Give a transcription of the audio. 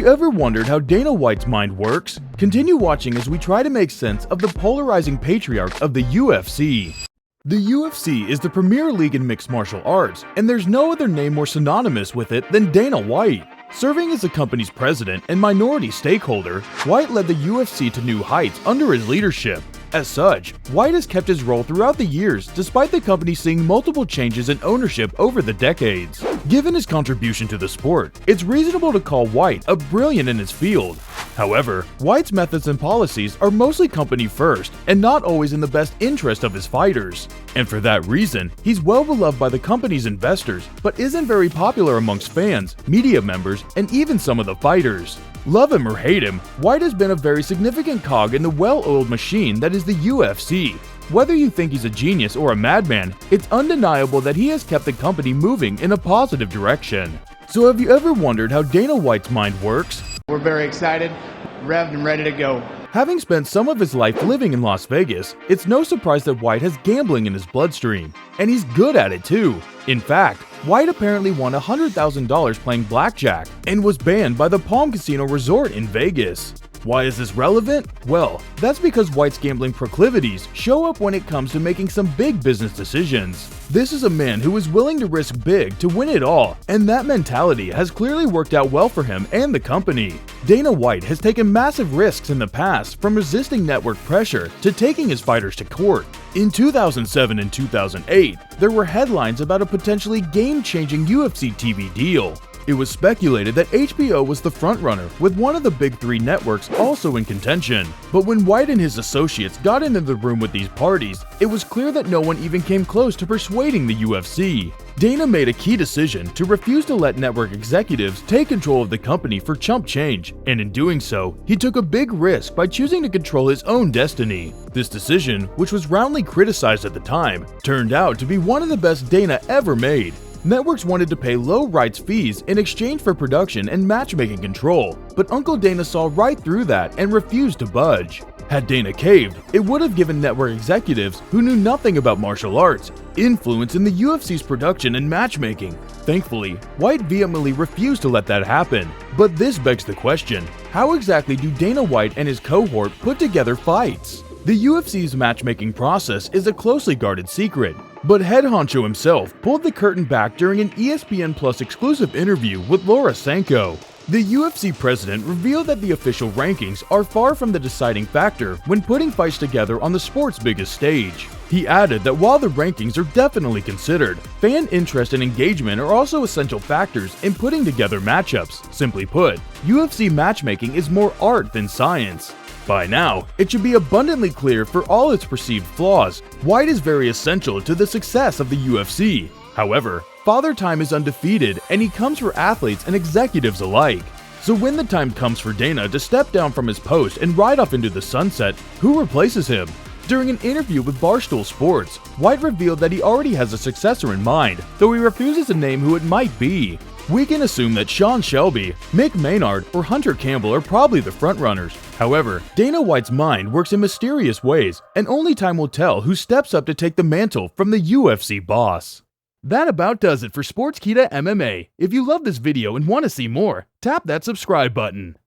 you ever wondered how Dana White's mind works? Continue watching as we try to make sense of the polarizing patriarch of the UFC. The UFC is the premier league in mixed martial arts, and there's no other name more synonymous with it than Dana White. Serving as the company's president and minority stakeholder, White led the UFC to new heights under his leadership. As such, White has kept his role throughout the years despite the company seeing multiple changes in ownership over the decades. Given his contribution to the sport, it's reasonable to call White a brilliant in his field. However, White's methods and policies are mostly company first and not always in the best interest of his fighters. And for that reason, he's well beloved by the company's investors, but isn't very popular amongst fans, media members, and even some of the fighters. Love him or hate him, White has been a very significant cog in the well-oiled machine that is the UFC. Whether you think he's a genius or a madman, it's undeniable that he has kept the company moving in a positive direction. So have you ever wondered how Dana White's mind works? We're very excited, revved and ready to go. Having spent some of his life living in Las Vegas, it's no surprise that White has gambling in his bloodstream. And he's good at it too. In fact, White apparently won $100,000 playing blackjack and was banned by the Palm Casino Resort in Vegas. Why is this relevant? Well, that's because White's gambling proclivities show up when it comes to making some big business decisions. This is a man who is willing to risk big to win it all, and that mentality has clearly worked out well for him and the company. Dana White has taken massive risks in the past, from resisting network pressure to taking his fighters to court. In 2007 and 2008, there were headlines about a potentially game-changing UFC TV deal. It was speculated that HBO was the frontrunner, with one of the big three networks also in contention. But when White and his associates got into the room with these parties, it was clear that no one even came close to persuading the UFC. Dana made a key decision to refuse to let network executives take control of the company for chump change, and in doing so, he took a big risk by choosing to control his own destiny. This decision, which was roundly criticized at the time, turned out to be one of the best Dana ever made. Networks wanted to pay low rights fees in exchange for production and matchmaking control, but Uncle Dana saw right through that and refused to budge. Had Dana caved, it would have given network executives who knew nothing about martial arts influence in the UFC's production and matchmaking. Thankfully, White vehemently refused to let that happen. But this begs the question, how exactly do Dana White and his cohort put together fights? The UFC's matchmaking process is a closely guarded secret, but head honcho himself pulled the curtain back during an ESPN Plus exclusive interview with Laura Sanko. The UFC president revealed that the official rankings are far from the deciding factor when putting fights together on the sport's biggest stage. He added that while the rankings are definitely considered, fan interest and engagement are also essential factors in putting together matchups. Simply put, UFC matchmaking is more art than science. By now, it should be abundantly clear for all its perceived flaws, White is very essential to the success of the UFC. However, Father Time is undefeated, and he comes for athletes and executives alike. So when the time comes for Dana to step down from his post and ride off into the sunset, who replaces him? During an interview with Barstool Sports, White revealed that he already has a successor in mind, though he refuses to name who it might be. We can assume that Sean Shelby, Mick Maynard, or Hunter Campbell are probably the frontrunners. However, Dana White's mind works in mysterious ways, and only time will tell who steps up to take the mantle from the UFC boss. That about does it for Sportskeeda MMA. If you love this video and want to see more, tap that subscribe button.